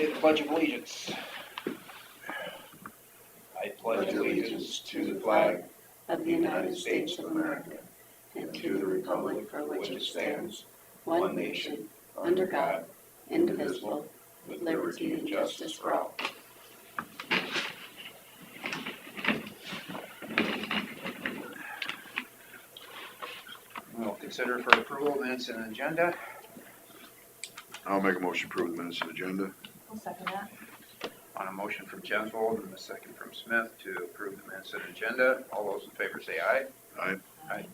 Say the Pledge of Allegiance. I pledge allegiance to the flag of the United States of America and to the republic for which it stands, one nation, under God, indivisible, with liberty and justice for all. We'll consider for approval minutes and agenda. I'll make a motion to approve the minutes and agenda. I'll second that. On a motion from Jensvold and a second from Smith to approve the minutes and agenda. All those in favor say aye. Aye. Aye.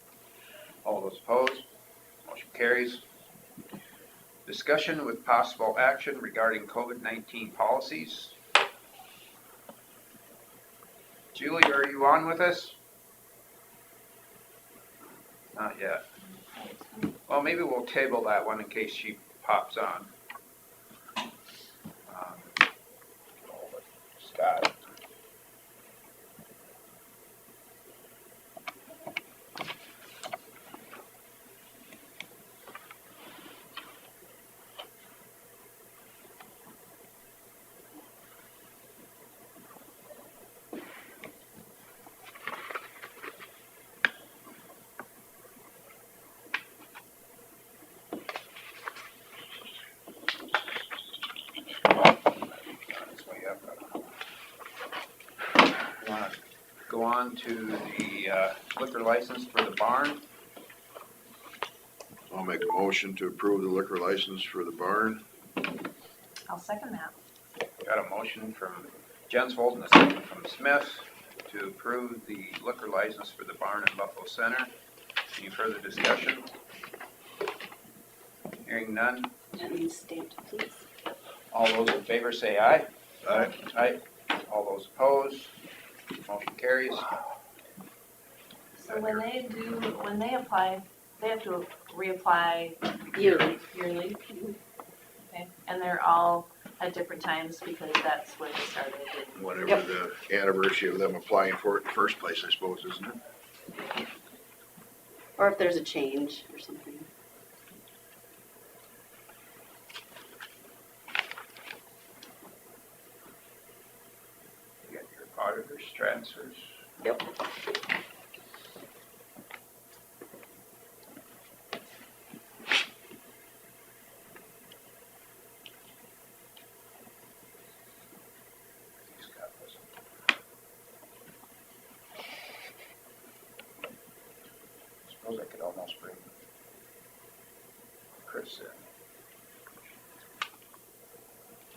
All those opposed? Motion carries. Discussion with possible action regarding COVID-19 policies. Julie, are you on with us? Not yet. Well, maybe we'll table that one in case she pops on. Scott. Go on to the liquor license for the barn. I'll make a motion to approve the liquor license for the barn. I'll second that. Got a motion from Jensvold and a second from Smith to approve the liquor license for the barn in Buffalo Center. Any further discussion? Hearing none. That means stamped, please. All those in favor say aye. Aye. Aye. All those opposed? Motion carries. So when they apply, they have to reapply Yearly. yearly? Okay, and they're all at different times because that's when they started. Whatever Yep. the anniversary of them applying for it in the first place, I suppose, isn't it? Or if there's a change or something. You got your auditors, transfers. Yep. Scott was- Suppose I could almost bring Chris in.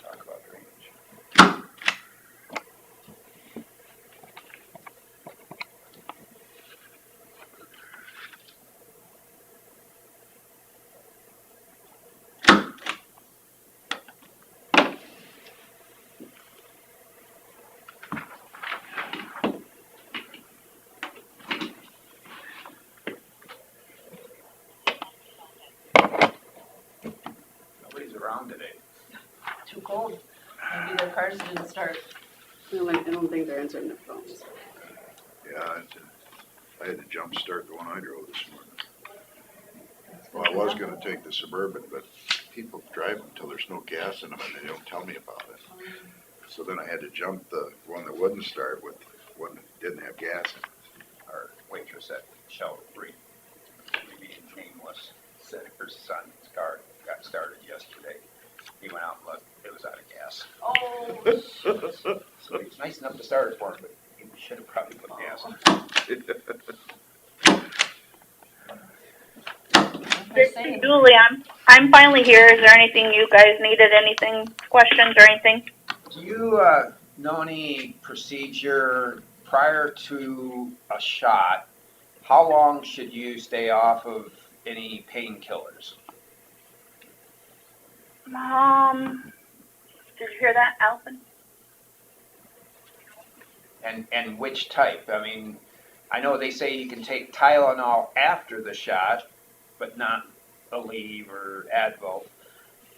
Talk about drainage. Nobody's around today. Too cold. Maybe their cars didn't start. No, I don't think they're answering their phones. Yeah, I had to jump start the one I drove this morning. Well, I was gonna take the Suburban, but people drive them until there's no gas in them and they don't tell me about it. So then I had to jump the one that wouldn't start with one that didn't have gas in it. Our waitress at Shell Free, maybe nameless, said her son's car got started yesterday. He went out and looked, it was out of gas. Oh, So he was nice enough to start it for him, but he should have probably put gas in. they're saying, Julie, I'm finally here. Is there anything you guys needed? Anything, questions or anything? Do you know any procedure prior to a shot? How long should you stay off of any painkillers? Did you hear that, Alvin? And which type? I mean, I know they say you can take Tylenol after the shot, but not Aleve or Advil.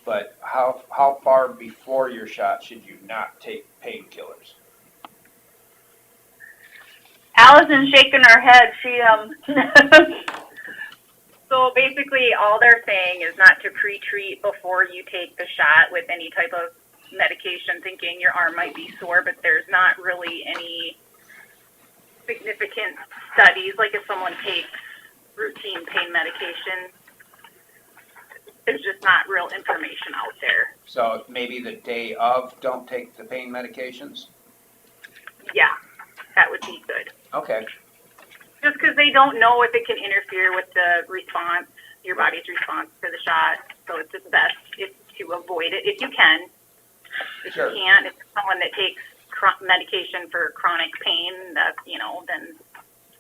But how far before your shot should you not take painkillers? Allison's shaking her head. She So basically, all they're saying is not to pre-treat before you take the shot with any type of medication thinking your arm might be sore, but there's not really any significant studies. Like if someone takes routine pain medication, there's just not real information out there. So maybe the day of, don't take the pain medications? Yeah, that would be good. Okay, Just because they don't know if it can interfere with the response, your body's response to the shot. So it's just best to avoid it if you can. If Sure. you can't, if someone that takes medication for chronic pain, that, then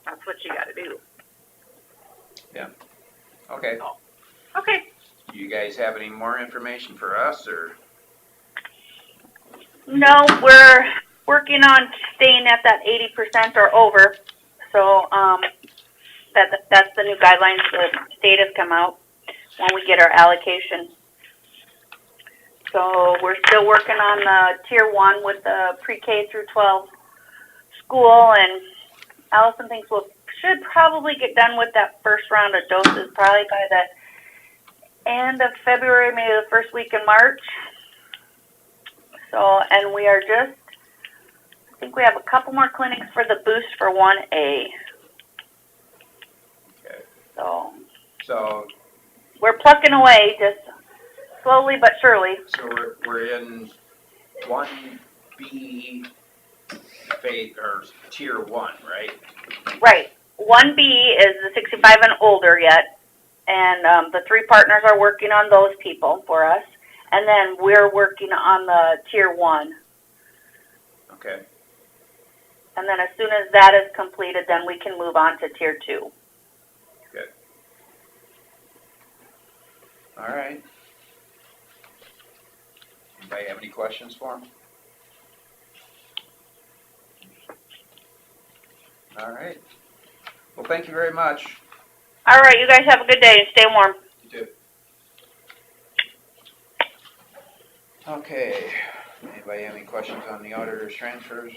that's what you got to do. okay. Okay. Do you guys have any more information for us, or? No, we're working on staying at that 80% or over. So, that's the new guidelines the state has come out when we get our allocation. So we're still working on the tier 1 with the pre-K through 12 school, and Allison thinks should probably get done with that first round of doses probably by the end of February, maybe the first week in March. So, and we are I think we have a couple more clinics for the boost for 1A. Okay. So we're plucking away, just slowly but surely. So we're in 1B phase, or tier 1, right? Right. 1B is the 65 and older yet, and the 3 partners are working on those people for us, and then we're working on the tier 1. Okay, And then as soon as that is completed, then we can move on to tier 2. good. All right. Anybody have any questions for him? All right. Well, thank you very much. All right, you guys have a good day and stay warm. You too. Okay. Anybody have any questions on the auditor's transfers?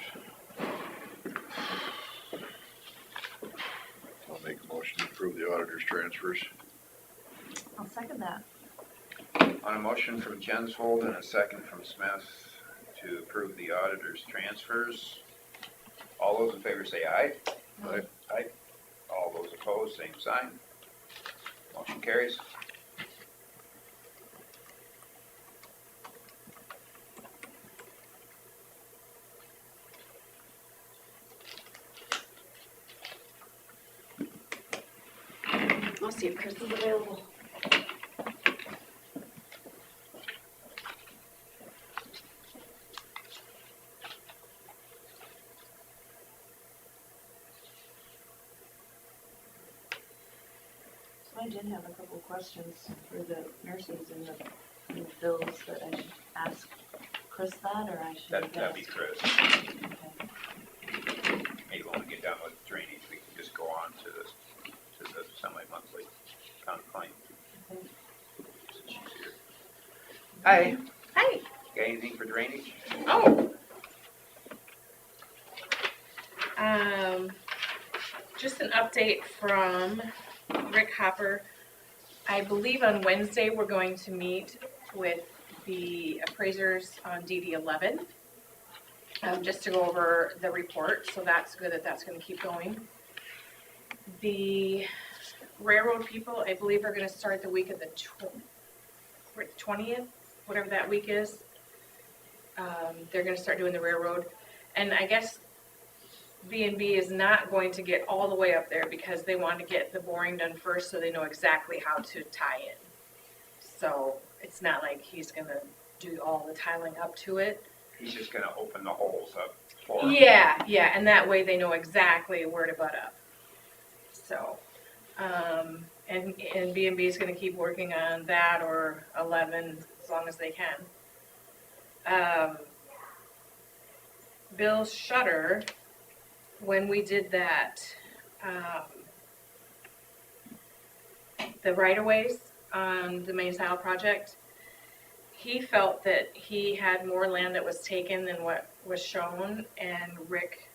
I'll make a motion to approve the auditor's transfers. I'll second that. On a motion from Jensvold and a second from Smith to approve the auditor's transfers, all those in favor say aye. Aye. Aye. All those opposed, same sign. Motion carries. I'll see if Chris is available. So I did have a couple questions for the nurses in the bills that I should ask Chris that, or I should? That'd be Chris. Okay. Maybe when we get done with drainage, we can just go on to the semi-monthly county claim. Okay. Since she's here. Hi, Hi. got anything for drainage? Oh. Just an update from Rick Hopper. I believe on Wednesday we're going to meet with the appraisers on DD 11, just to go over the report. So that's good that that's going to keep going. The railroad people, I believe, are going to start the week of the 20th, whatever that week is. They're going to start doing the railroad, and I guess B&B is not going to get all the way up there because they want to get the boring done first so they know exactly how to tie in. So it's not like he's going to do all the tiling up to it. He's just gonna open the holes up for them. Yeah, and that way they know exactly where to butt up. So, and B&B is going to keep working on that or 11 as long as they can. Bill's shutter, when we did that, the right-of-ways on the main tile project, he felt that he had more land that was taken than what was shown, and Rick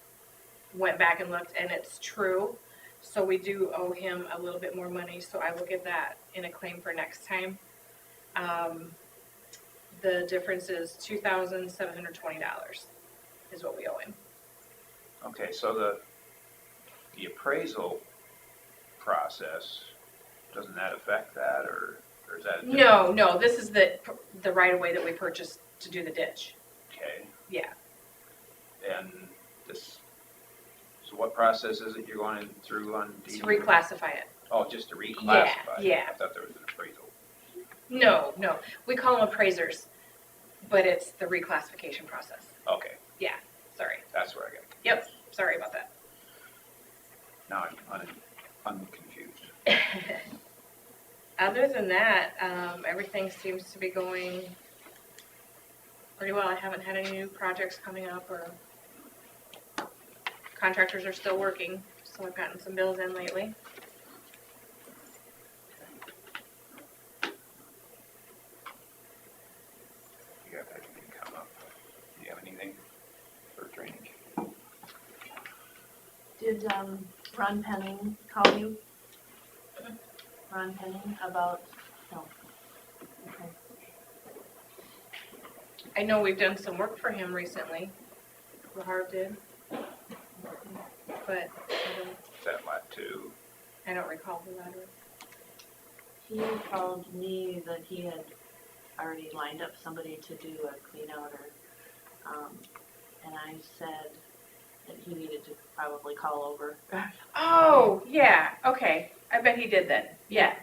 went back and looked, and it's true. So we do owe him a little bit more money, so I will get that in a claim for next time. the difference is $2,720 is what we owe him. Okay, so the appraisal process, doesn't that affect that, or is that? a different- No, this is the right of way that we purchased to do the ditch. Okay, Yeah. and this, so what process is it you're going through on? To reclassify it. Oh, just to reclassify? Yeah. I thought there was an appraisal. No, we call them appraisers, but it's the reclassification process. Okay, Sorry. that's where I got. Yep, sorry about that. Now I'm confused. Other than that, everything seems to be going pretty well. I haven't had any new projects coming up, or contractors are still working, so I've gotten some bills in lately. You got anything come up? Do you have anything for drainage? Did, Ron Penning call you? Ron Penning about, no. Okay. I know we've done some work for him recently. Lahar did. But Is that lot two? I don't recall the latter. He called me that he had already lined up somebody to do a clean out, or, and I said that he needed to probably call over. Oh, yeah, okay. I bet he did then. Yeah.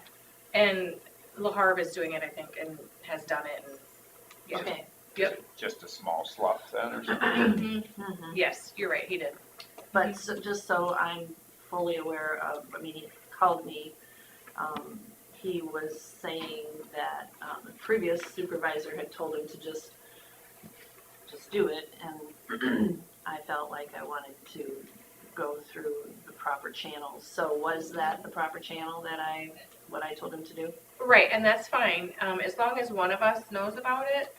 And Lahar is doing it, I think, and has done it. And yeah. Okay. Yep. Just a small slough then, or something? Mhm. Yes, you're right, he did. But so, just so I'm fully aware of, I mean, he called me, he was saying that, the previous supervisor had told him to just do it, and I felt like I wanted to go through the proper channels. So was that the proper channel what I told him to do? Right, and that's fine, as long as one of us knows about it.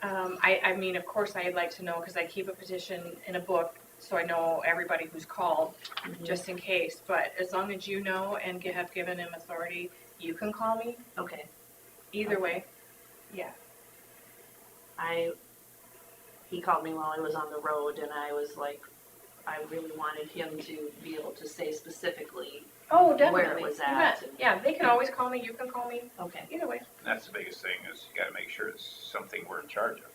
I mean, of course, I'd like to know, because I keep a petition in a book, so I know everybody who's called, just in case. But as long as you know and have given him authority, you can call me, Okay. either way. Yeah. He called me while I was on the road, and I was like, I really wanted him to be able to say specifically, Oh, definitely. Where it was You at. bet. Yeah, they can always call me, you can call me, okay. either way. That's the biggest thing, is you gotta make sure it's something we're in charge of.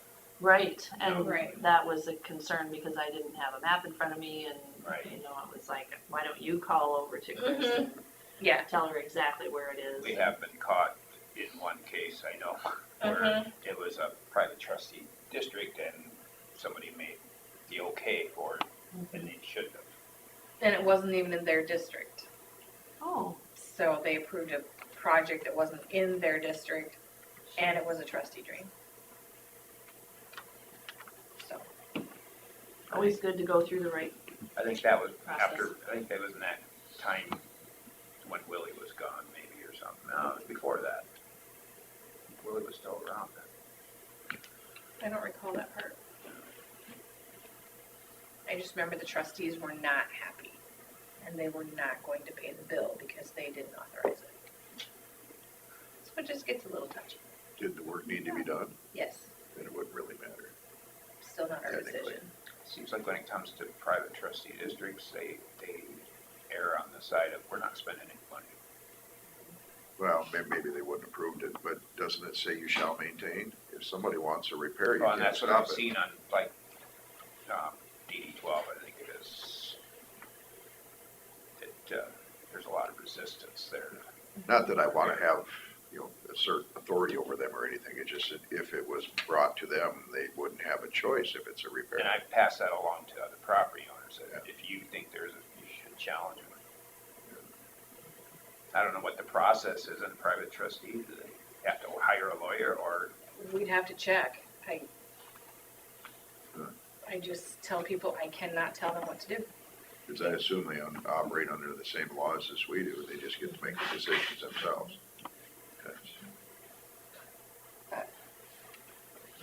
Right, and Right. that was a concern because I didn't have a map in front of me, and, Right. you know, it was like, why don't you call over to Chris Mhm. and Yeah. tell her exactly where it is? We have been caught in one case, I know, where it was a private trustee district and somebody made the okay for it, and they shouldn't have. And it wasn't even in their district. Oh, So they approved a project that wasn't in their district, and it was a trustee drain. So, always good to go through the right, I think that was Process. I think that was in that time when Willie was gone, maybe, or something. No, it was before that. Willie was still around then. I don't recall that part. I just remember the trustees were not happy, and they were not going to pay the bill because they didn't authorize it. So it just gets a little touchy. Did the work need to be done? Yes, Then it wouldn't really matter. still not our Technically. decision. Seems like when it comes to private trustee districts, they err on the side of, we're not spending any money. Well, maybe they wouldn't have approved it, but doesn't it say you shall maintain? If somebody wants a repair, you Well, and can't that's what I've stop it. seen on, like, DD 12, I think it is. There's a lot of resistance there. Not that I wanna have, assert authority over them or anything, it's just that if it was brought to them, they wouldn't have a choice if it's a repair. And I pass that along to other property owners, that if you think you should challenge them. I don't know what the process is in private trustee, do they have to hire a lawyer, or, We'd have to check. Huh. I just tell people I cannot tell them what to do. Because I assume they operate under the same laws as we do, they just get to make the decisions themselves.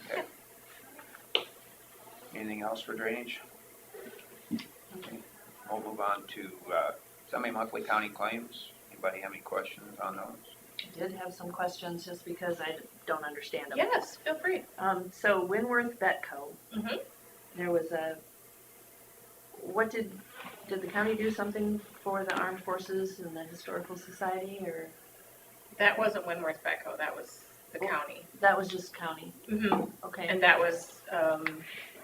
okay. Anything else for drainage? Okay. We'll move on to, semi-monthly county claims. Anybody have any questions on those? did have some questions just because I don't understand them. Yes, feel free. So Winworth Betco, Mhm. there was what did the county do something for the armed forces and the historical society, or That wasn't Winworth Becko, that was the Oh. county. that was just county? Mhm. Okay. And that was,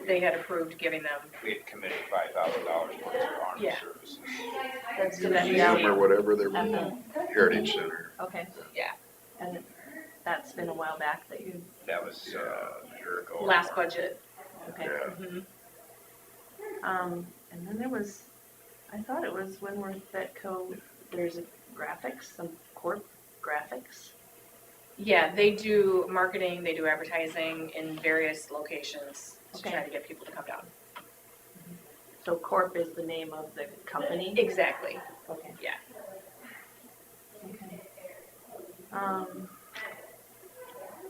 they had approved giving them, We had committed $5,000 towards their armed Yeah. services. That's to that that Museum or whatever, their At the- Heritage Center. Okay. Yeah. And that's been a while back that you, That was a year ago. or last more. budget. okay. Yeah, Mhm. And then there was, I thought it was Winworth Betco, there's a graphics, some corp graphics. Yeah, they do marketing, they do advertising in various locations to Okay. try to get people to come down. So Corp is the name of the company? Exactly. Okay. Yeah. Okay.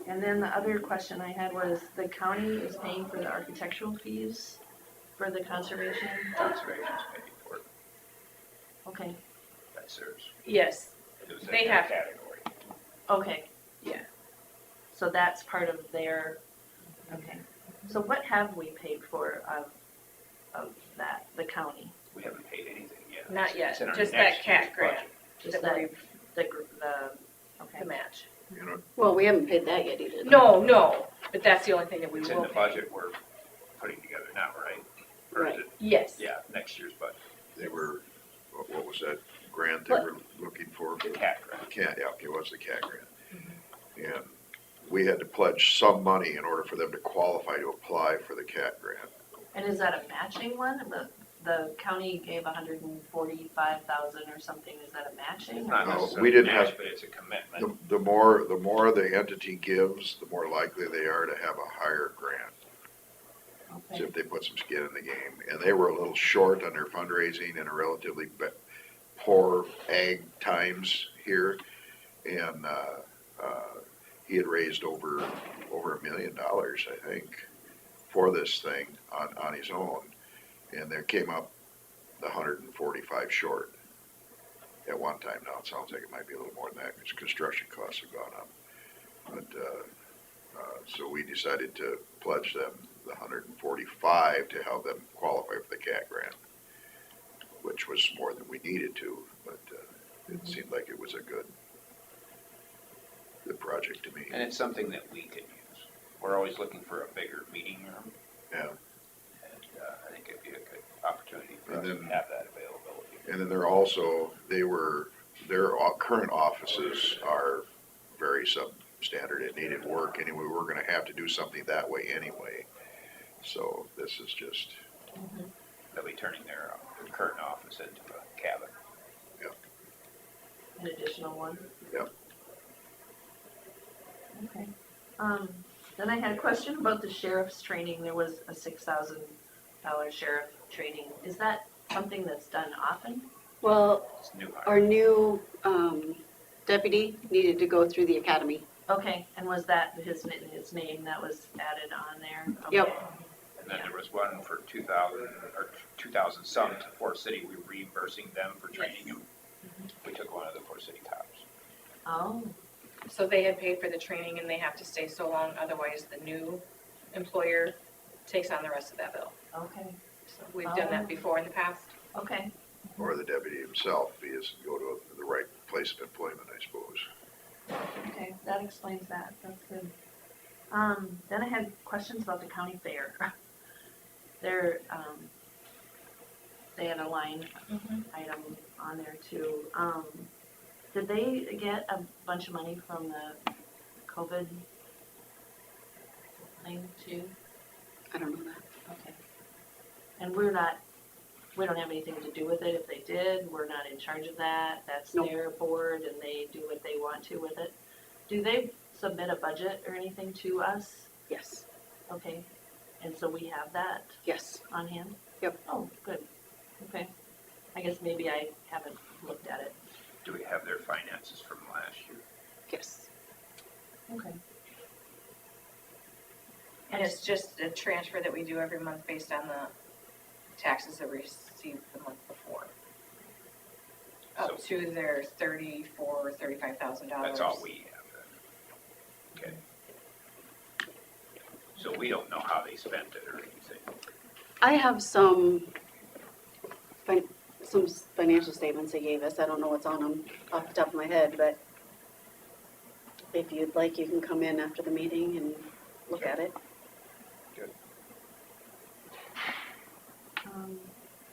And then the other question I had was, the county is paying for the architectural fees for the conservation? Conservation's paying for it. Okay, That's theirs. Yes, It was in They their have- category. okay. Yeah. So that's part of their, okay. So what have we paid for of that, the county? We haven't paid anything yet. Not yet, It's in our just that next year's cat grant. budget. Just that that, we've, okay. the match. you know, Well, we haven't paid that yet either. No, but that's the only thing that we It's in will the pay. budget we're putting together now, right? Or is Right. it, Yes. yeah, next year's budget, they were, what was that grant they were looking for? the cat grant. Cat, yeah, okay, what's the cat grant? And we had to pledge some money in order for them to qualify to apply for the cat grant. And is that a matching one? The county gave 145,000 or something, is that a matching? It's or- not No, necessarily we didn't match, have- but it's a commitment. The more the entity gives, the more likely they are to have a higher grant. So Okay. if they put some skin in the game. And they were a little short on their fundraising in a relatively poor ag times here. And, he had raised over $1 million, I think, for this thing on his own. And there came up the 145 short at one time. Now it sounds like it might be a little more than that because construction costs have gone up. But, so we decided to pledge them the 145 to help them qualify for the CAT grant, which was more than we needed to, but it seemed like it was a good project to me. And it's something that we could use. We're always looking for a bigger meeting room, Yeah, and I think it'd be a good opportunity for us And to then- have that availability. and then their current offices are very substandard. It needed work anyway. We're gonna have to do something that way anyway. So this is just, They'll be turning their current office into a cabin. An additional one? Yep. Okay. Then I had a question about the sheriff's training. There was a $6,000 sheriff training. Is that something that's done often? Well, It's new hire. our new deputy needed to go through the academy. Okay, and was that his name that was added on there? Yep. Okay. And then there was one for 2,000 or 2,000 some to Fort City. We were reimbursing them for training them. We took one of the Fort City cops. Oh, So they had paid for the training and they have to stay so long, otherwise the new employer takes on the rest of that bill. okay, So we've done that before in the past. okay. or the deputy himself, if he doesn't go to the right place of employment, I suppose. Okay, that explains that, that's good. Then I had questions about the county fair. They're, they had a line item on there too. Did they get a bunch of money from the COVID thing too? I don't know that. Okay. And we don't have anything to do with it. If they did, we're not in charge of that. That's Nope. their board and they do what they want to with it. Do they submit a budget or anything to us? Yes, Okay. And so we have that yes. on hand? Yep. Oh, good. Okay. I guess maybe I haven't looked at it. Do we have their finances from last year? Yes. Okay. And it's just a transfer that we do every month based on the taxes that we received the month before. Up to their $34,000-$35,000. That's all we have then. Okay. So we don't know how they spent it or anything. I have some financial statements they gave us. I don't know what's on them off the top of my head, but if you'd like, you can come in after the meeting and look at it.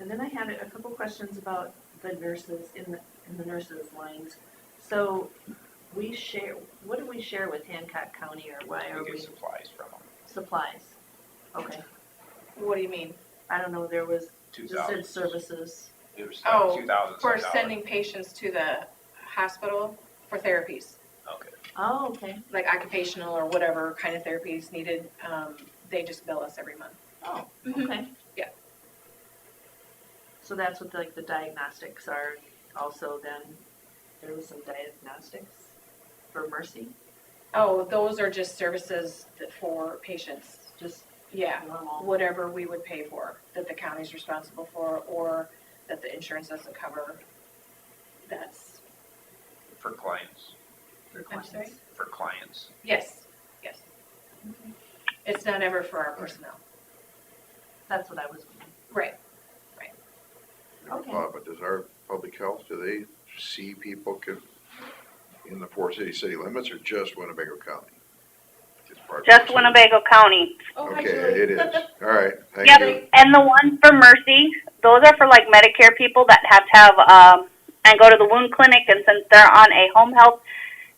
And then I had a couple questions about the nurses in the nurses lines. So we share, what do we share with Hancock County, or why are We we? get supplies from them. Supplies. Okay. What do you mean? I don't know, there was, just said 2,000. services. It was Oh, like 2,000 For some sending patients to the hospital for therapies, dollars. Okay. Oh, okay. like occupational or whatever kind of therapies needed, they just bill us every month. Oh, Mhm. okay. Yeah. So that's what like the diagnostics are also then, there was some diagnostics for Mercy, Oh, those are just services for patients, just yeah, normal. whatever we would pay for, that the county's responsible for, or that the insurance doesn't cover. That's, For clients, For I'm clients. sorry? for clients. yes. It's not ever for our personnel. That's what I was wondering. Right. Okay. But does our public health, do they see people in the four city limits or just Winnebago County? Just Winnebago County. Oh, hi, Okay, Julie. it is. All right, thank Yep, you. and the ones for Mercy, those are for like Medicare people that have to have, and go to the wound clinic, and since they're on a home health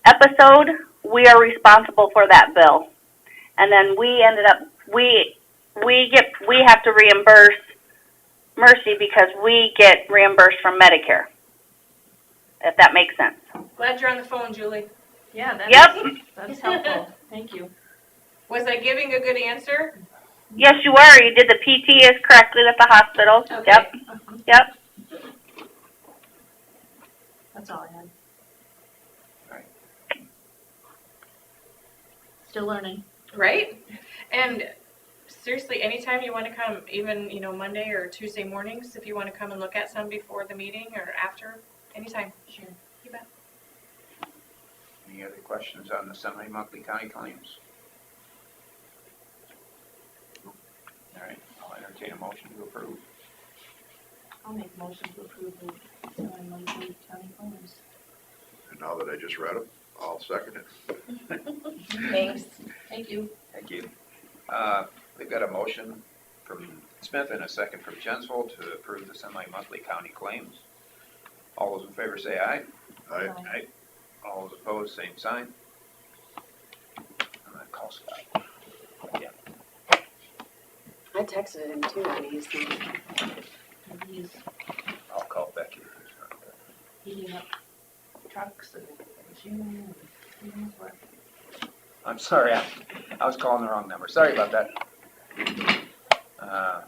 episode, we are responsible for that bill. And then we ended up, we have to reimburse Mercy because we get reimbursed from Medicare, if that makes sense. Glad you're on the phone, Julie. Yeah, Yep. that's helpful. Thank you. Was I giving a good answer? Yes, you were. You did the PT is correctly with the hospital. Okay. Yep, yep. That's all I had. Right. Still learning. Right? And seriously, anytime you want to come, even, Monday or Tuesday mornings, if you want to come and look at some before the meeting or after, anytime. Sure. You bet. Any other questions on the semi-monthly county claims? All right, I'll entertain a motion to approve. I'll make a motion to approve the semi-monthly county claims. And now that I just read them, I'll second it. Thanks. Thank you. Thank you. We've got a motion from Smith and a second from Jensvold to approve the semi-monthly county claims. All those in favor say aye. Aye. Aye. All those opposed, same sign. I'm gonna call Scott. Yeah. I texted him too, and he's And he's I'll call Becky. heating up trucks and machinery and who knows what. I'm sorry, I was calling the wrong number. Sorry about that. Yeah.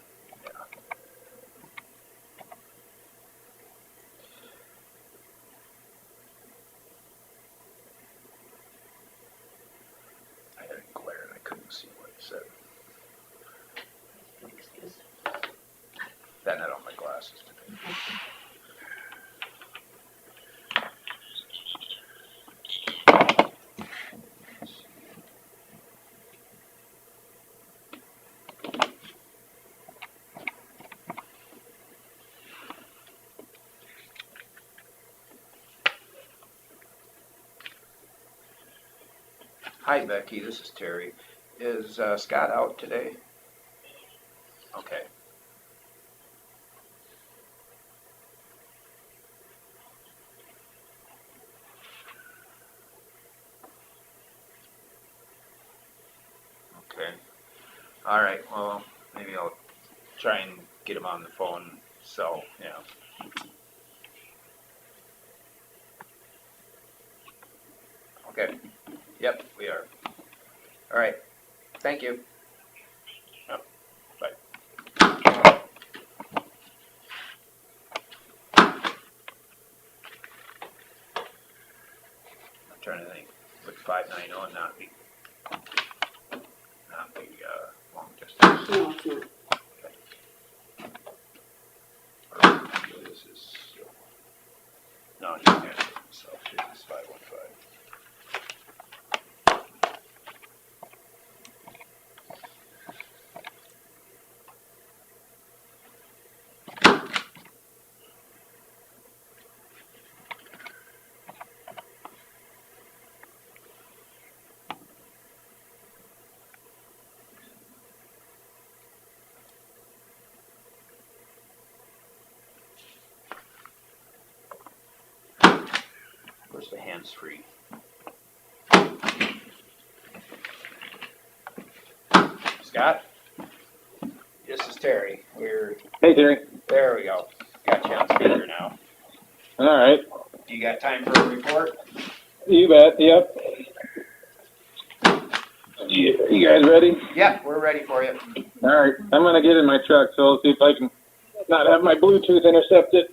I had it glare and I couldn't see what it said. Excuse. Then I had on my glasses today. Hi Becky, this is Terry. Is Scott out today? Okay. Okay. All right, well, maybe I'll try and get him on the phone, so, yeah. Okay, yep, we are. All right, thank you. Yep, bye. I'm trying to think, would 590 not be long distance? no, it's not. Or this is, Where's the hands-free? Scott? This is Terry. Hey, Terry. There we go. Got you on speaker now. All right. You got time for a report? You bet. Yep. You guys ready? Yeah, we're ready for you. All right. I'm going to get in my truck, so I'll see if I can not have my Bluetooth intercepted.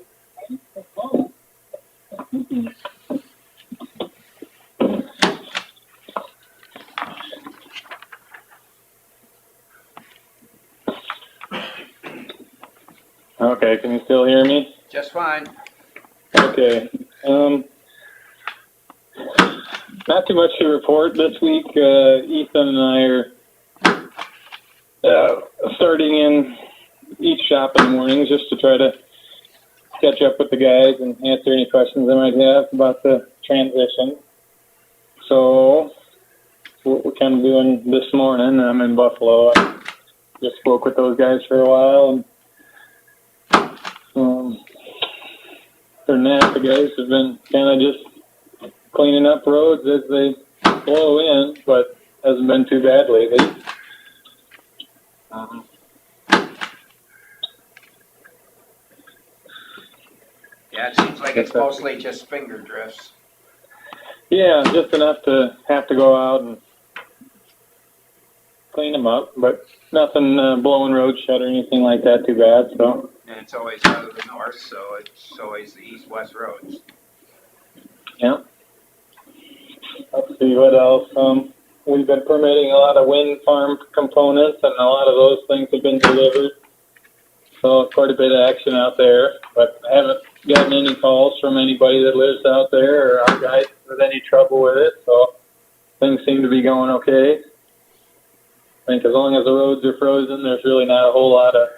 Okay, can you still hear me? Just fine. Okay. Not too much to report this week. Ethan and I are starting in each shop in the mornings just to try to catch up with the guys and answer any questions they might have about the transition. So, what we're kind of doing this morning, I'm in Buffalo. I just spoke with those guys for a while, and for that, the guys have been kind of just cleaning up roads as they blow in, but hasn't been too bad lately. Yeah, it seems like it's mostly just finger drifts. Yeah, just enough to have to go out and clean them up, but nothing blowing roads shut or anything like that too bad. So. And it's always out of the north, so it's always the east-west roads. Yeah. Let's see what else. We've been permitting a lot of wind farm components, and a lot of those things have been delivered. So quite a bit of action out there, but I haven't gotten any calls from anybody that lives out there or our guys with any trouble with it. So things seem to be going okay. I think as long as the roads are frozen, there's really not a whole lot of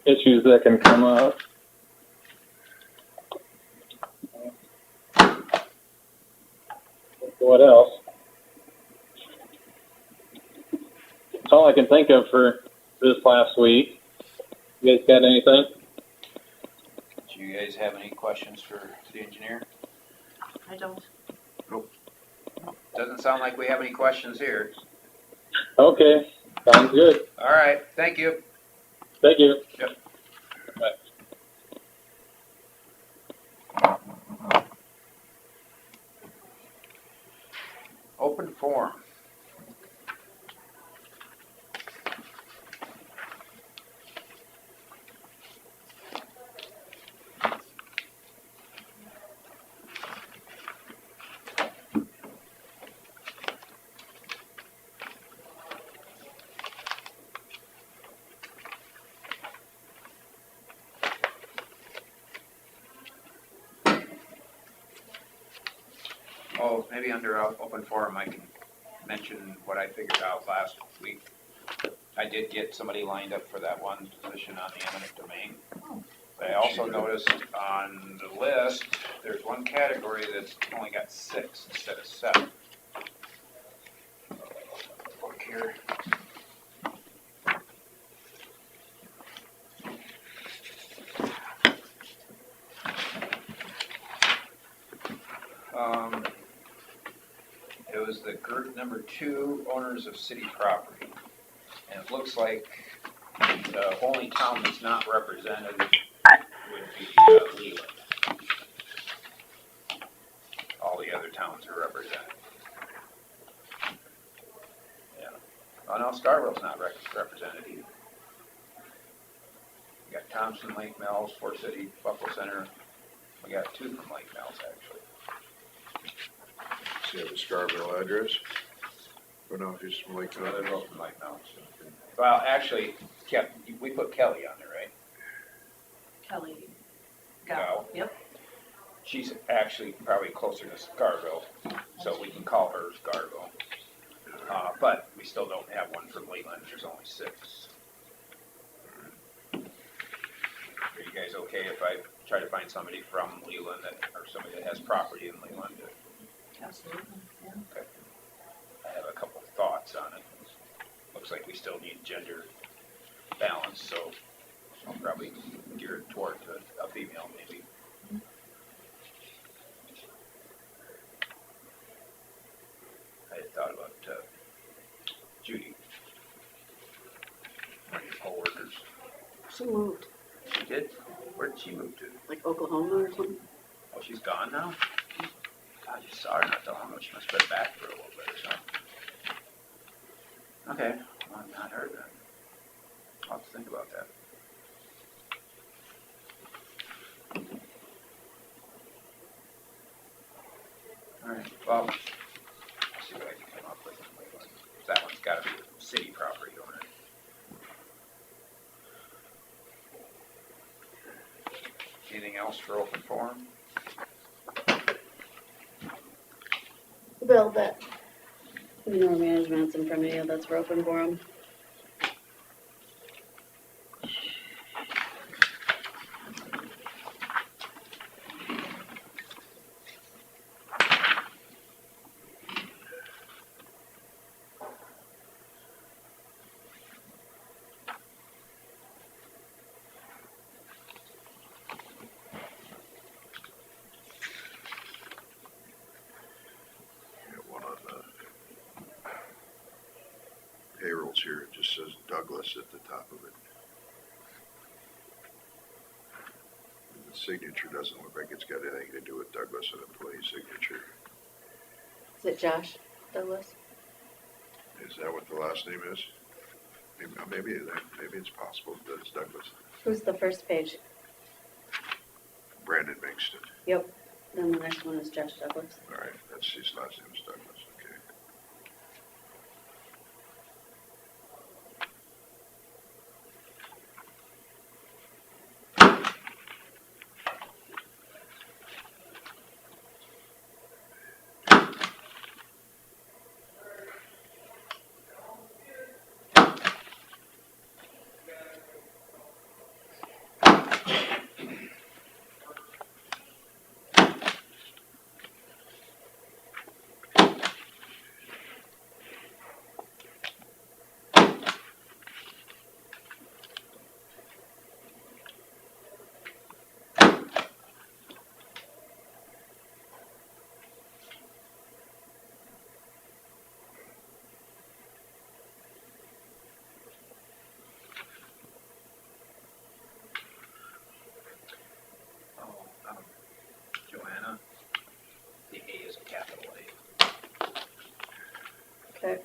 issues that can come up. What else? That's all I can think of for this last week. You guys got anything? Do you guys have any questions for the engineer? I don't. Doesn't sound like we have any questions here. Okay, sounds good. All right, thank you. Thank you. Yep. Bye. Open forum. Oh, maybe under open forum I can mention what I figured out last week. I did get somebody lined up for that one position on the eminent domain. But I also noticed on the list, there's one category that's only got 6 instead of 7. Look here. It was the group number 2, owners of city property. And it looks like the only town that's not represented would be Leland. All the other towns are represented. Yeah. Oh no, Scarborough's not represented either. We got Thompson, Lake Mills, Fort City, Buffalo Center. We got 2 from Lake Mills actually. Do you have a Scarborough address? Or no, just from Lake They're Mills? both from Lake Mills. Well, actually, we put Kelly on there, right? Kelly. No. Yep. She's actually probably closer to Scarborough, so we can call her Scarborough. But we still don't have one from Leland. There's only 6. Are you guys okay if I try to find somebody from Leland or somebody that has property in Leland? Absolutely. Yeah. Okay. I have a couple thoughts on it. Looks like we still need gender balance, so I'll probably gear it toward a female maybe. She moved, She did? Where did she move to? like Oklahoma or something. Oh, she's gone now? God, you saw her not that long ago. She must have been back for a little bit or something. Okay, well, I've not heard that. I'll have to think about that. Alright, well, I'll see what I can come up with. That one's gotta be city property owner. Anything else for open forum? Bill, that mineral management's in front of you, that's for open forum. One on the payrolls here, it just says Douglas at the top of it. The signature doesn't look like it's got anything to do with Douglas, an employee signature. Is it Josh Douglas? Is that what the last name is? Maybe it's possible that it's Douglas. Who's the first page? Brandon Bankston. Yep, then the next one is Josh Douglas. All right, that's his last name is Douglas, okay. Joanna, the A is a capital A. Okay.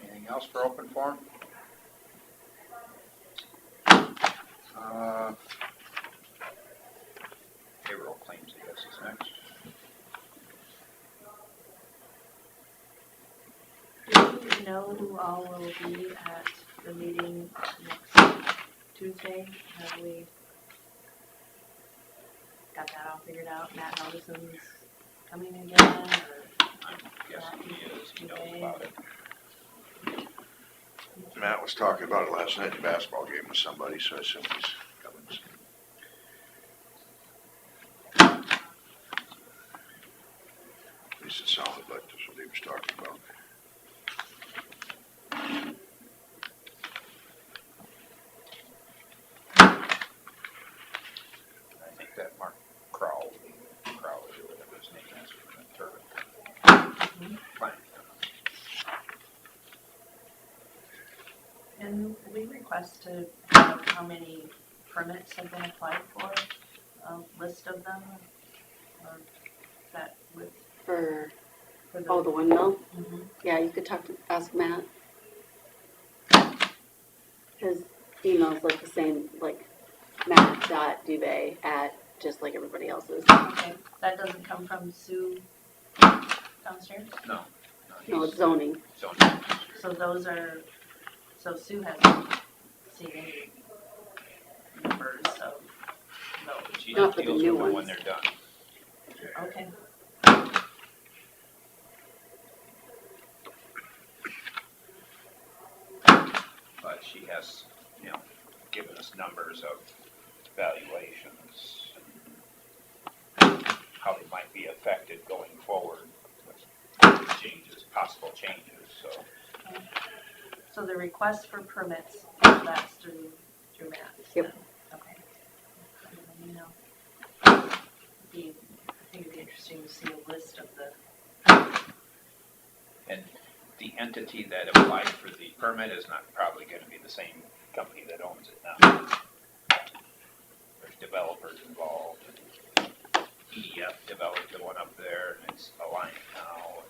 Anything else for open forum? Payroll claims, I guess, is next. Do you know who all will be at the meeting next Tuesday? Have we got that all figured out? Matt Helgeson's coming again, or? I'm guessing he is, he knows about it. Matt was talking about it last night at the basketball game with somebody, so I assume he's coming. At least it sounded like that's what he was talking about. I think that Mark Crowley, or whatever his name is, from the Turbine. Fine. Can we request to have how many permits have been applied for, a list of them? Or that with, For, for the. oh, the windmill? Mhm. Yeah, you could ask Matt. His email's like the same, like Matt.Dubay at, just like everybody else's. Okay, that doesn't come from Sue downstairs? No. No, it's zoning. Zoning. So those are, so Sue hasn't seen any numbers of those. She Not for the deals new with them when ones. they're done. Okay. But she has, given us numbers of valuations, and how they might be affected going forward with changes, possible changes, so. So the request for permits, that's through Matt? Yep. then? Okay. You know, I think it'd be interesting to see a list of the, And the entity that applied for the permit is not probably gonna be the same company that owns it now. There's developers involved. EDF developed the one up there, and it's Alliant now.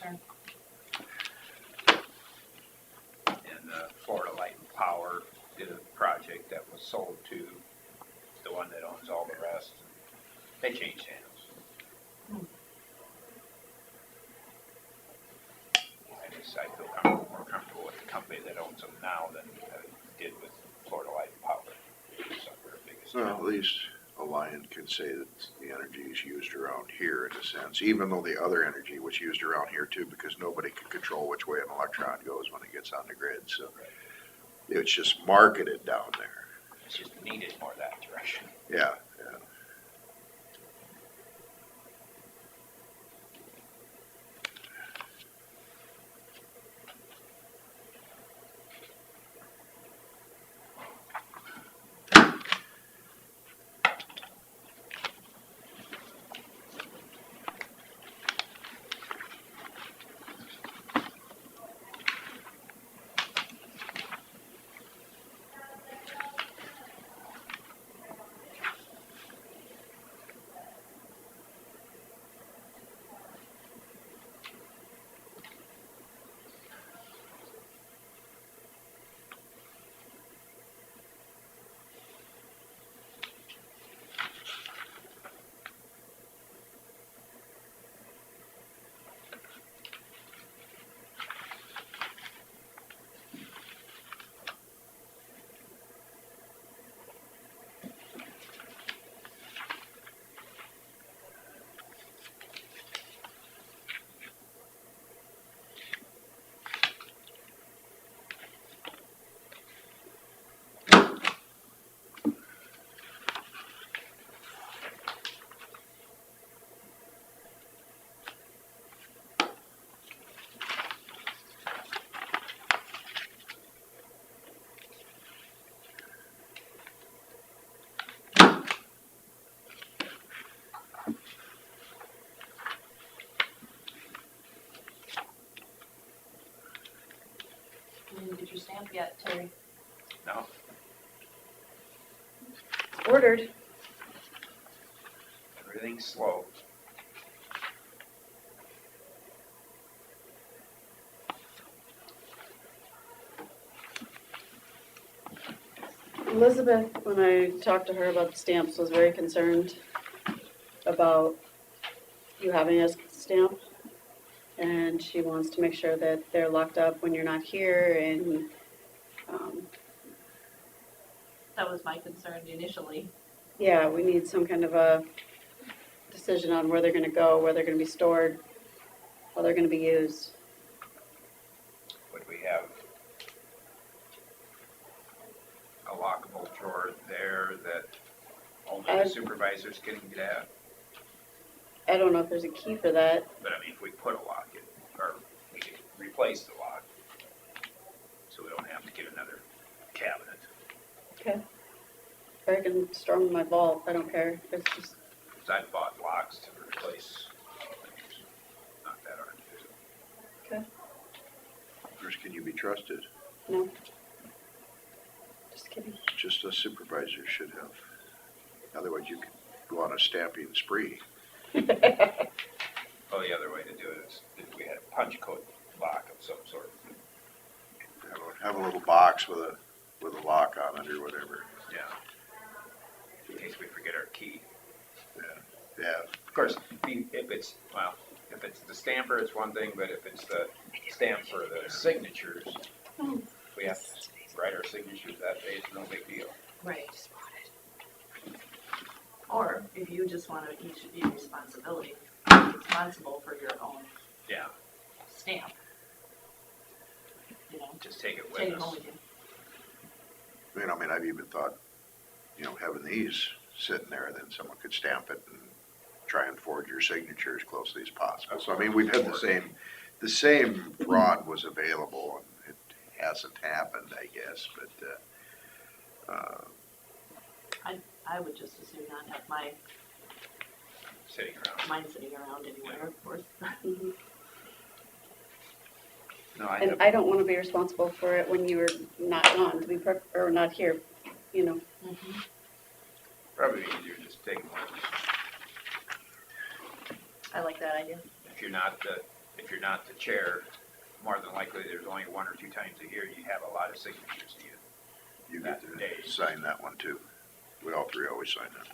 sure. And Florida Light and Power did a project that was sold to the one that owns all the rest. They changed hands. I feel more comfortable with the company that owns them now than I did with Florida Light and Power. So we're the biggest. Well, at least Alliant can say that the energy is used around here in a sense, even though the other energy was used around here too, because nobody can control which way an electron goes when it gets on the grid, so it's just marketed down there. It's just needed more that direction. Yeah. You didn't get your stamp yet, Terry? No, Ordered. everything's slow. Elizabeth, when I talked to her about the stamps, was very concerned about you having a stamp. And she wants to make sure that they're locked up when you're not here and, That was my concern initially. yeah, we need some kind of a decision on where they're gonna go, where they're gonna be stored, how they're gonna be used. Would we have a lockable drawer there that only the supervisors can get at? I don't know if there's a key for that. But I mean, if we put a lock in, or we could replace the lock, so we don't have to get another cabinet. Okay. Or I can store them in my vault, I don't care, it's just, Because I've bought locks to replace things, not that hard to do. Bruce, can you be trusted? No. Just kidding. Just us supervisors should have. Otherwise you could go on a stamping spree. Oh, the other way to do it is if we had a punch code lock of some sort. Have a little box with a lock on it or whatever. Yeah. In case we forget our key. Yeah. Of course, if it's the stamper, it's one thing, but if it's the stamp for the signatures, we have to write our signatures that day, it's no big deal. Right. Or if you just wanna each be responsible for your own Yeah, stamp. You know, just take it take with it home us. with you. I mean, I've even thought, having these sitting there, then someone could stamp it and try and forge your signature as closely as possible. So, I mean, we've had the same fraud was available, and it hasn't happened, I guess, but, I would just as soon not have mine Sitting around. sitting around anywhere, of course. No, I And have, I don't want to be responsible for it when you are not gone, to be or not here, Mhm. probably easier to just take one. I like that idea. If you're not the chair, more than likely, there's only one or two times a year you have a lot of signatures to use. you get to sign that one too. We all three always sign that.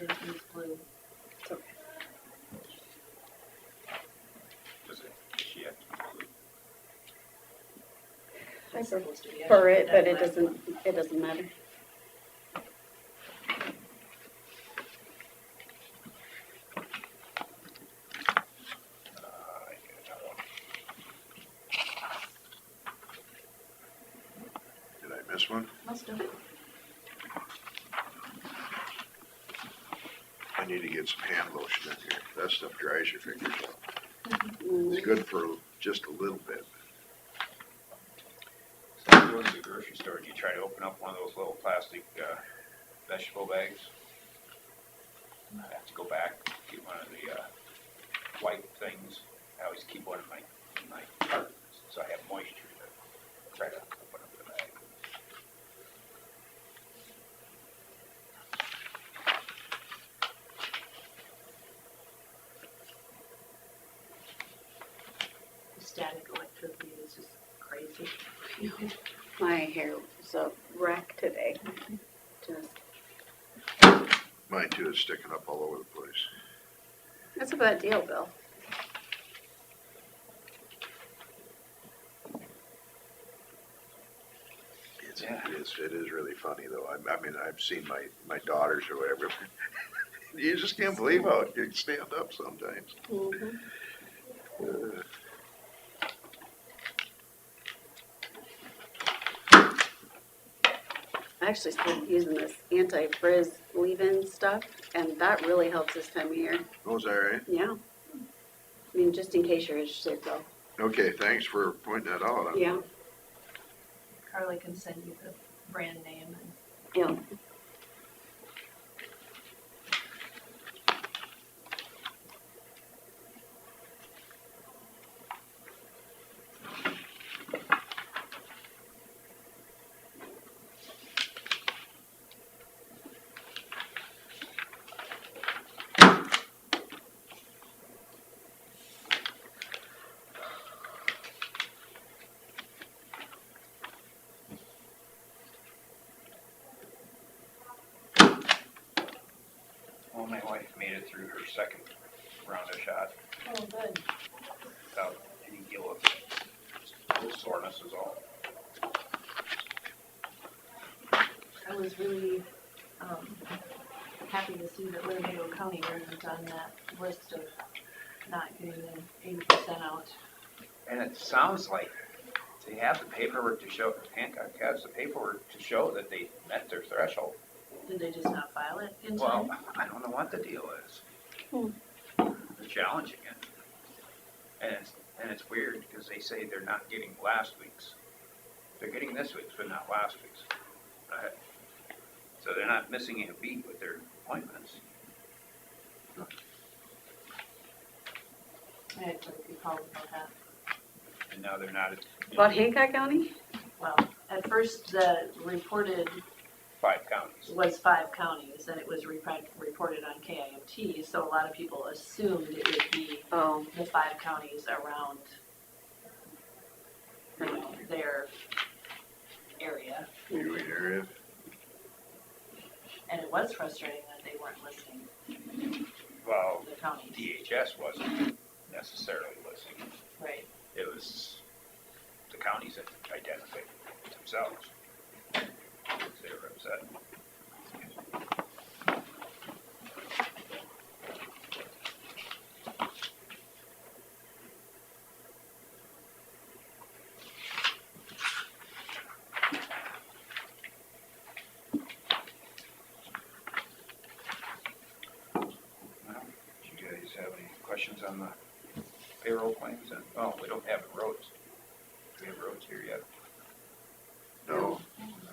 It's blue. It's okay. Does it, she have to include? I It's supposed to be. prefer it, but it That doesn't matter. I get another one. Did I miss one? Must have. I need to get some hand lotion in here. That stuff dries your fingers out. Mm, It's good for just a little bit. So you go to the grocery store and you try to open up one of those little plastic vegetable bags. I have to go back, get one of the white things. I always keep one in my carton, so I have moisture to try to open up the bag. The static electricity is just crazy. My hair was a wreck today. Just, Mine too is sticking up all over the place. that's a bad deal, Bill. It is really funny though. I mean, I've seen my daughters or whatever. You just can't believe how it can stand up sometimes. Mhm. Uh, I actually started using this anti-frizz leave-in stuff, and that really helps this time of year. Oh, is that right? Yeah. I mean, just in case you're interested, though. Okay, thanks for pointing that out. Yeah. Carly can send you the brand name and Yeah. Well, my wife made it through her second round of shots oh, good. without any deal of just a little soreness is all. I was really happy to see that Winnebago County wasn't on that list of not getting the 80% out. And it sounds like they have the paperwork to show, Hancock has the paperwork to show that they met their threshold. Did they just not file it in Well, time? I don't know what the deal is. Hmm. They're challenging it. And it's weird because they say they're not getting last week's. They're getting this week's, but not last week's. So they're not missing a beat with their appointments. I had quite a few calls about that. And now they're not at About Hancock County? Well, at first, the reported 5 counties. was 5 counties, and it was reported on KIMT, so a lot of people assumed it would be Oh, the 5 counties around, you know, their area. Viewing area. And it was frustrating that they weren't listening, Well, the counties. DHS wasn't necessarily listening. Right. It was the counties that identified themselves. They were upset. Well, do you guys have any questions on the payroll claims? Oh, we don't have roads. Do we have roads here yet? No,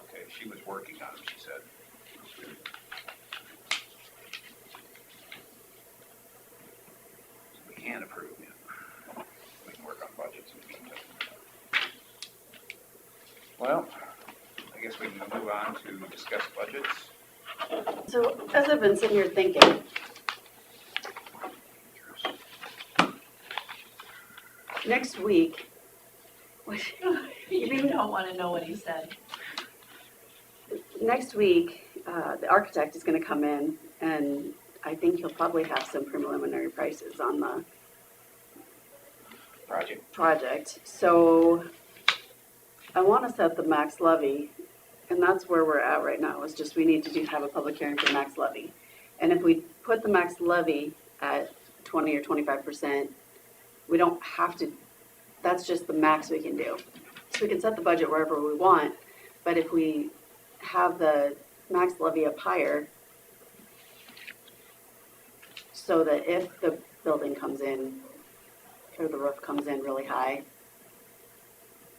Okay, she was working on them, she said. We can approve it. We can work on budgets in the meantime. Well, I guess we can move on to discuss budgets. so as I've been sitting here thinking, next week, You don't wanna know what he said. next week, the architect is gonna come in, and I think he'll probably have some preliminary prices on the project. So I wanna set the max levy, and that's where we're at right now, is just we need to have a public hearing for max levy. And if we put the max levy at 20 or 25%, we don't have to, that's just the max we can do. So we can set the budget wherever we want, but if we have the max levy up higher, so that if the building comes in, or the roof comes in really high,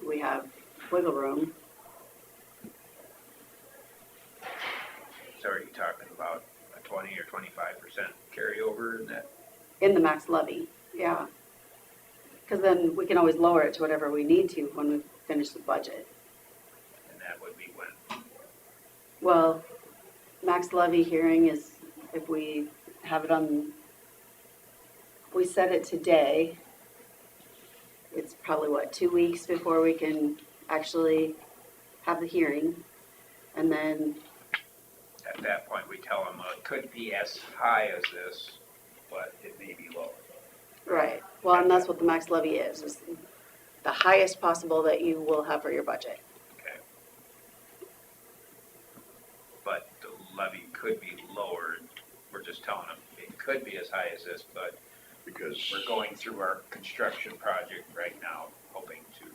we have wiggle room. So are you talking about a 20 or 25% carryover in that? In the max levy, yeah. Because then we can always lower it to whatever we need to when we finish the budget. And that would be when? Well, max levy hearing is if we have it on, if we set it today, it's probably what, 2 weeks before we can actually have the hearing. And then, At that point, we tell them, it could be as high as this, but it may be lower. right, well, and that's what the max levy is the highest possible that you will have for your budget. Okay. But the levy could be lowered. We're just telling them it could be as high as this, but because we're going through our construction project right now, hoping to,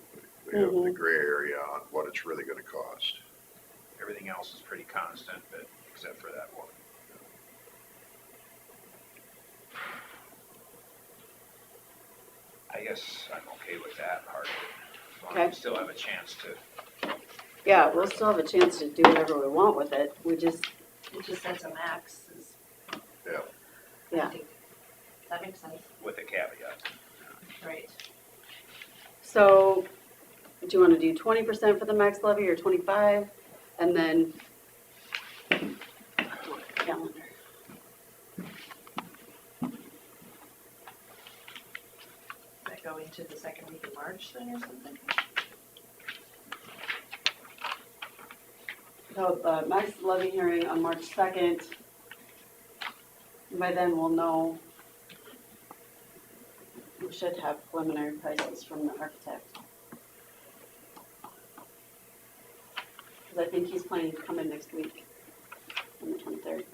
we have the gray area on what it's really gonna cost. everything else is pretty constant, but except for that one. I guess I'm okay with that part of it. As long as Okay. we still have a chance to, Yeah, we'll still have a chance to do whatever we want with it. We just, It just sets a max. Yeah. Yeah. I think that makes sense, with a caveat. right? so, do you wanna do 20% for the max levy or 25? And then, calendar. That go into the second week of March then or something? So the max levy hearing on March 2nd. By then we'll know, we should have preliminary prices from the architect. Because I think he's planning to come in next week, on the 23rd.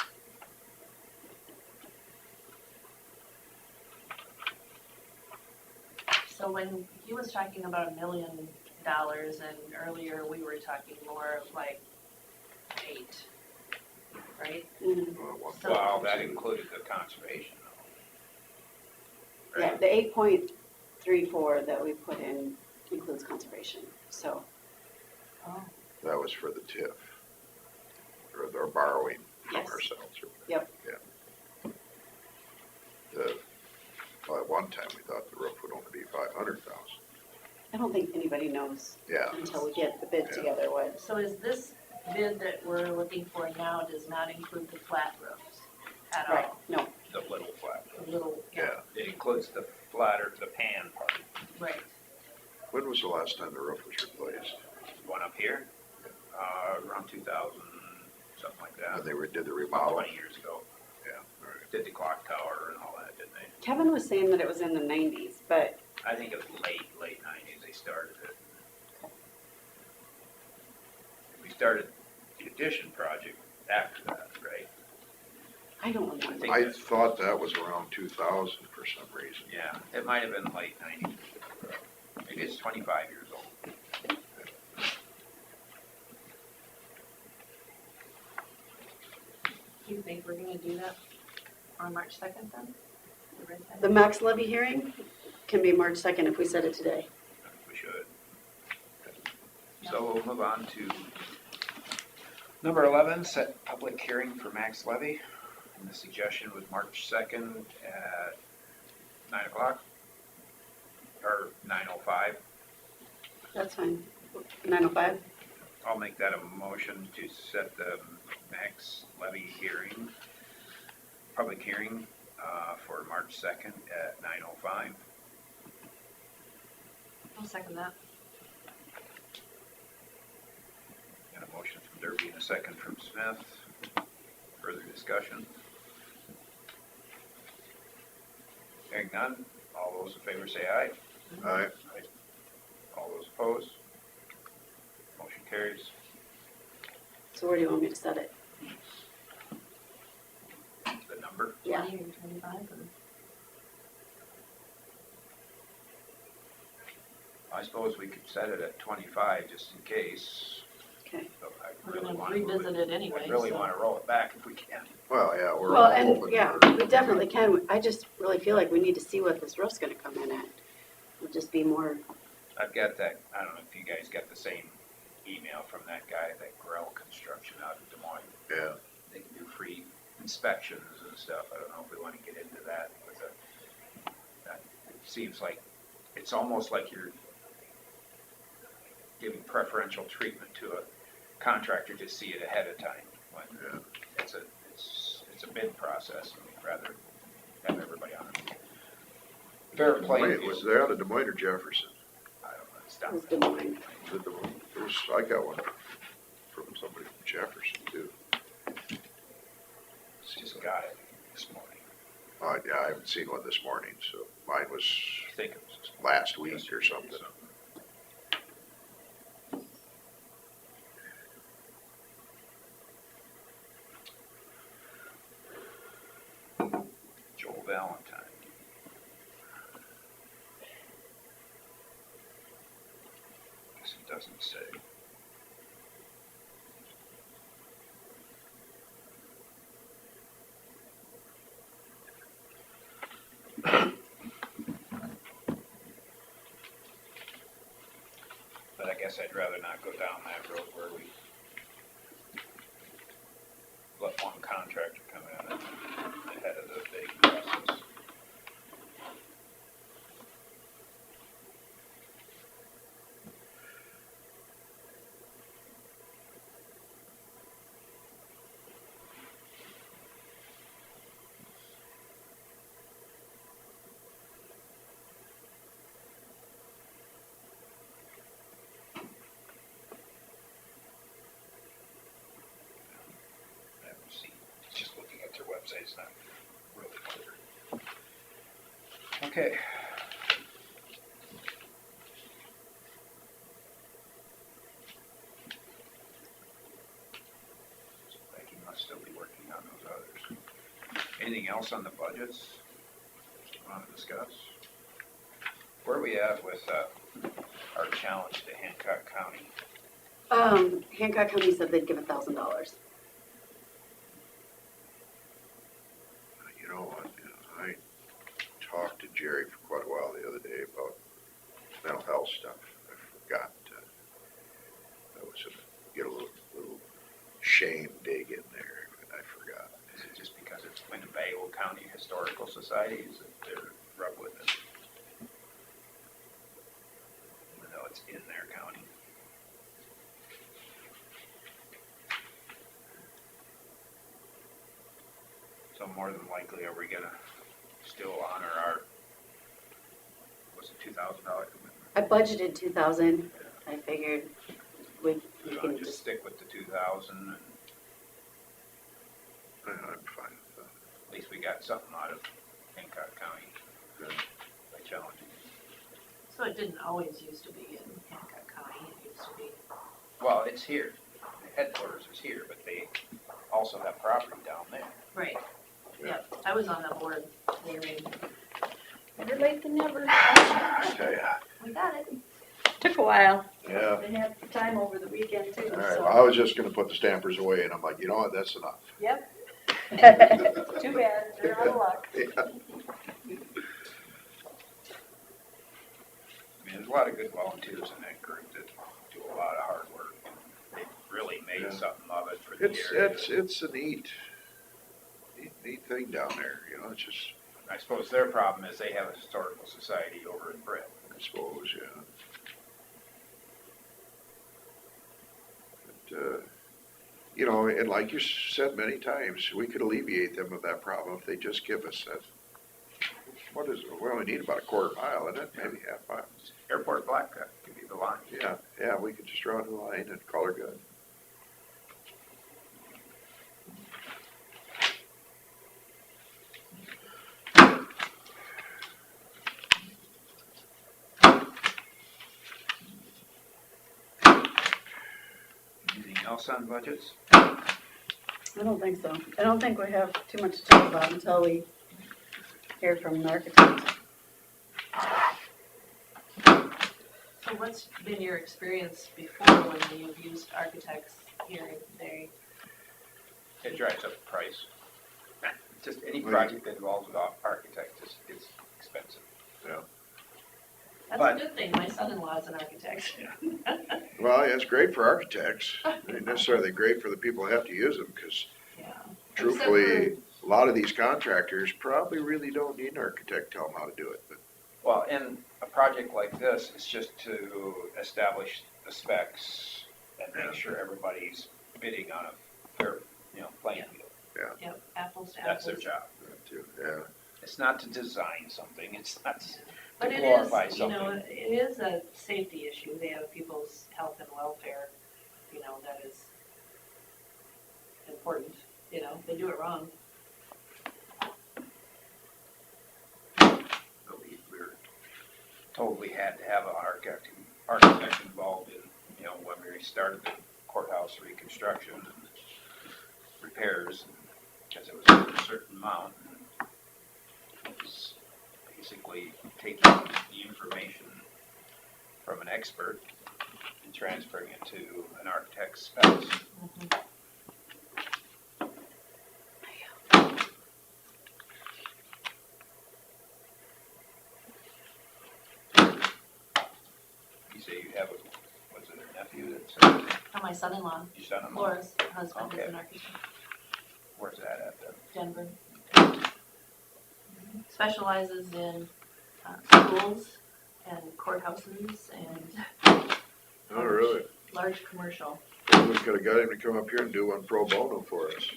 So when he was talking about $1 million and earlier we were talking more of like 8, right? Mhm. So- Well, that included the conservation though. Yeah, Right? the 8.34 that we put in includes conservation, so. Oh. That was for the TIF. Or they're borrowing from Yes. ourselves. Or Yep. Yeah. The, one one time we thought the roof would only be 500,000. I don't think anybody knows Yeah, until we get the bid Yeah. together what. So is this bid that we're looking for now does not include the flat roofs at Right, all? no, The little flat. The little, yeah. It includes the flatter, the pan part. right. When was the last time the roof was replaced? One up here, around 2000, something like When that. they did the About remodel? 20 years ago. Yeah, all right. Did the clock tower and all that, didn't they? Kevin was saying that it was in the 90s, but I think it was late 90s they started it. We started the addition project after that, right? I don't remember. think I that's- thought that was around 2000 for some reason. Yeah, it might have been late 90s. Maybe it's 25 years old. Do you think we're gonna do that on March 2nd then? The max levy hearing can be March 2nd if we set it today. We should. So we'll move on to number 11, set public hearing for max levy. And the suggestion was March 2nd at 9 o'clock, or 9:05. That's fine. 9:05? I'll make that a motion to set the max levy hearing, public hearing, for March 2nd at 9:05. I'll second that. Got a motion from Derby and a second from Smith. Further discussion? Hearing none, all those in favor say aye. Aye. All those opposed? Motion carries. So where do you want me to set it? The number, 20 or 25 or? I suppose we could set it at 25 just in case. Okay. But I We're really gonna want to revisit it anyway, I really so- want to roll it back if we can. Well, yeah, we're Well, all and, hoping yeah, for- we definitely can. I just really feel like we need to see what this roof's gonna come in at. It'll just be more, I've got that, I don't know if you guys got the same email from that guy, that Grell Construction out of Des Moines. Yeah, They can do free inspections and stuff. I don't know if we want to get into that with that seems like, it's almost like you're giving preferential treatment to a contractor to see it ahead of time. When yeah. it's a bid process, and we'd rather have everybody on it. Fair play. Wait, was they out of Des Moines or Jefferson? I don't know, it's it down was there. Des Moines. Was it Des Moines? I got one from somebody from Jefferson too. Just got it this morning. Yeah, I haven't seen one this morning, so mine was I think it was just last week or something. Joel Valentine. Guess it doesn't say. But I guess I'd rather not go down that road where we let one contractor come in ahead of the big process. I haven't seen, just looking at their website, it's not really clear. Okay. So Becky must still be working on those others. Anything else on the budgets you want to discuss? Where are we at with our challenge to Hancock County? Hancock County said they'd give $1,000. You know, I talked to Jerry for quite a while the other day about mental health stuff. I forgot, I was gonna get a little shame dig in there, and I forgot. Is it just because it's Winnebago County Historical Society? Is it their rub with it. Even though it's in their county. So more than likely, are we gonna still honor our, was it $2,000 commitment? I budgeted 2,000. I figured we You can just just, stick with the 2,000 and I'm fine with that. at least we got something out of Hancock County Good. by challenging. So it didn't always used to be in Hancock County, it used to be, Well, it's here. The headquarters is here, but they also have property down there. right. Yeah, I was on the board, they made, better late than never. I tell ya, we got it. Took a while. yeah. They had time over the weekend too, All right, so. well, I was just gonna put the stampers away, and I'm like, you know what, that's enough. Yep. Too bad, they're out of luck. Yeah. I mean, there's a lot of good volunteers in that group that do a lot of hard work. They really made Yeah. something of it for the It's, area. it's a neat thing down there, you know, it's just, I suppose their problem is they have a historical society over in Britt. I suppose, yeah. But, you know, and like you said many times, we could alleviate them of that problem if they just give us that. What is it? We only need about a quarter mile, isn't it? Maybe half mile. Airport Blacktop could be the line. Yeah, we could just draw the line and call her good. Anything else on budgets? I don't think so. I don't think we have too much to talk about until we hear from the architect. So what's been your experience before when you've used architects here and there? It drives up the price. Just any Right. project that involves an architect is expensive. That's But- a good thing, my son-in-law is an architect. Well, yeah, it's great for architects. It ain't necessarily great for the people who have to use them, because Yeah. truthfully, a lot of these contractors probably really don't need an architect to tell them how to do it, but Well, in a project like this, it's just to establish the specs and Yeah. make sure everybody's bidding on a fair, playing field. Yep, apples to That's their apples. job. too, yeah. It's not to design something, it's not to But it glorify is, something. it is a safety issue, they have people's health and welfare, that is important, if they do it wrong. But we're told we had to have an architect involved in, when we started the courthouse reconstruction and repairs, because it was a certain amount. And it was basically taking the information from an expert and transferring it to an architect's specs. You say you have was it a nephew that's My son-in-law, your son-in-law? Laura's husband is Okay. an architect, Where's that at then? Denver. Specializes in schools and courthouses and Oh, really? large commercial, We could have got him to come up here and do one pro bono for us.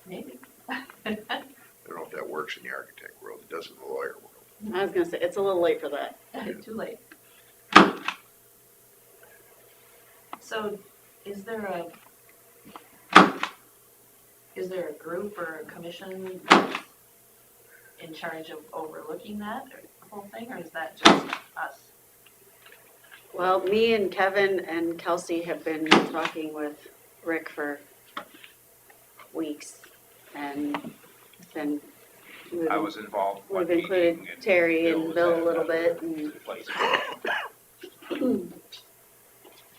maybe. I don't know if that works in the architect world, it does in the lawyer world. I was gonna say, it's a little late for that. Too late. So, is there a group or a commission that's in charge of overlooking that, or the whole thing, or is that just us? Well, me and Kevin and Kelsey have been talking with Rick for weeks, and then I was involved one we've meeting. included and Terry and was Bill at a little another bit, and place.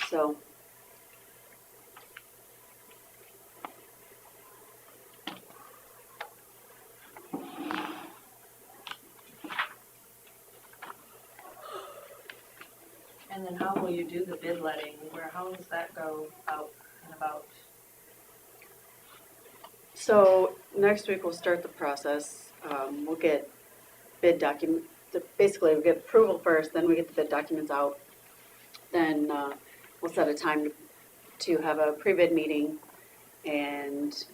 so. And then how will you do the bid letting, how does that go out and about? So next week we'll start the process. We'll get bid document, basically we get approval first, then we get the bid documents out. Then, we'll set a time to have a pre-bid meeting and,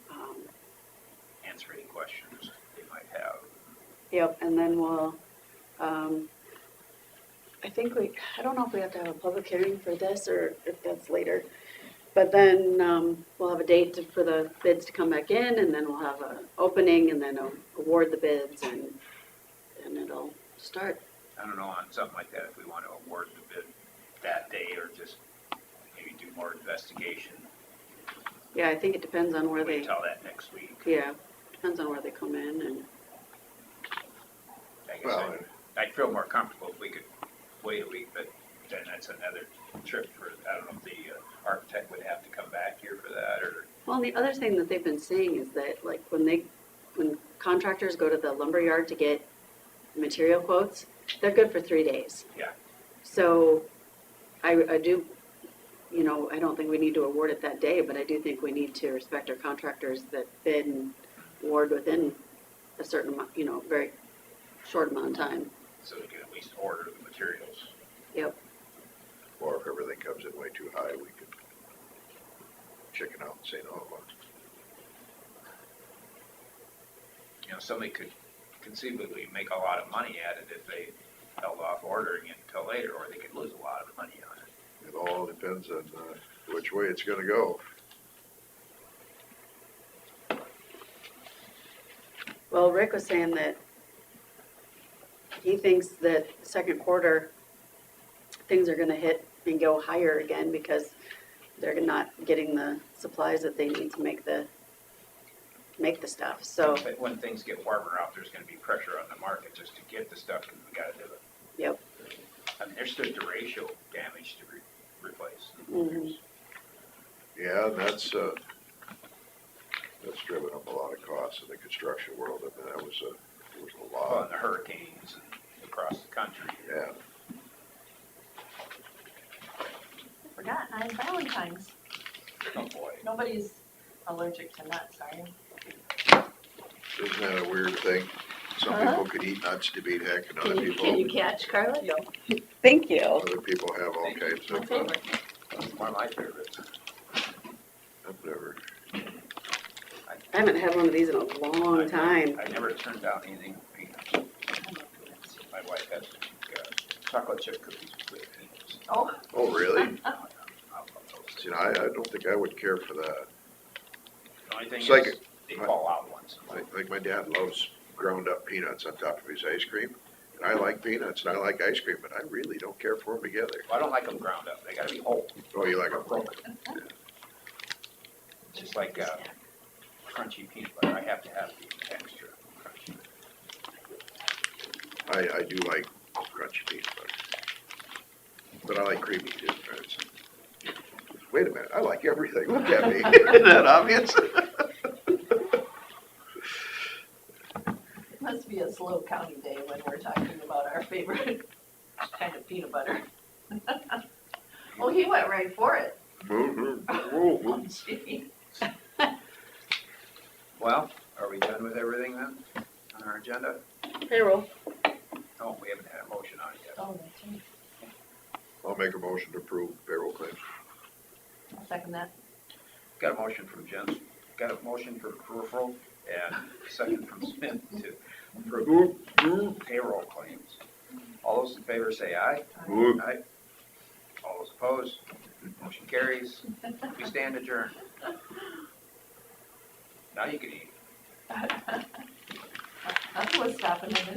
Answer any questions they might have. yep, and then we'll, I don't know if we have to have a public hearing for this or if that's later. But then, we'll have a date for the bids to come back in, and then we'll have a opening, and then award the bids, and it'll start. I don't know, on something like that, if we want to award the bid that day or just maybe do more investigation. Yeah, I think it depends on where Wait they, till that next week. yeah, depends on where they come in, and, I guess Well, I'd feel more comfortable if we could wait a week, but then that's another trip for, I don't know if the architect would have to come back here for that, or, well, the other thing that they've been saying is that, like, when contractors go to the lumber yard to get material quotes, they're good for 3 days. Yeah. So, I do, you know, I don't think we need to award it that day, but I do think we need to respect our contractors that bid and award within a certain amount, you know, very short amount of time. so we can at least order the materials. Yep. or if everything comes in way too high, we could chicken out and say no. You know, somebody could conceivably make a lot of money at it if they held off ordering it until later, or they could lose a lot of money on it. It all depends on which way it's gonna go. Well, Rick was saying that he thinks that second quarter, things are gonna hit and go higher again because they're not getting the supplies that they need to make the stuff, so, But when things get warmer out, there's gonna be pressure on the market just to get the stuff, because we gotta do it. yep. I mean, there's still derecho damage to replace. Mhm. Yeah, and that's driven up a lot of costs in the construction world. I mean, it was a Well, lot, and the hurricanes and across the country. yeah. I forgot, on Valentine's, Oh, boy. nobody's allergic to nuts, are you? Isn't that a weird thing? Some people could eat nuts to beat heck, and other Can you people, catch, Carla? Thank you. other people have all kinds My of, favorite. It's one of my favorites. I've never, I haven't had one of these in a long time. I never turned down anything with peanuts. My wife has chocolate chip cookies with peanuts. Oh, oh, really? I love those. See, I don't think I would care for that. The only thing It's like is, they fall out once in a while. Like my dad loves ground up peanuts on top of his ice cream. And I like peanuts and I like ice cream, but I really don't care for them together. Well, I don't like them ground up, they gotta be whole, Oh, you like or them? broken. Just like crunchy peanut butter, I have to have the extra crunchy. I do like crunchy peanut butter. But I like creamy too. It's- Wait a minute, I like everything. Look at me. Isn't that obvious? must be a slow counting day when we're talking about our favorite kind of peanut butter. Oh, he went right for it. Oh, gee. Well, are we done with everything then, on our agenda? Payroll. Oh, we haven't had a motion on it yet. Oh, that's right. I'll make a motion to approve payroll claims. I'll second that. Got a motion from Jens, got a motion for peripheral, and a second from Smith to approve payroll claims. All those in favor say aye. Aye. All those opposed, motion carries. We stand adjourned. Now you can eat. Nothing was stopping him.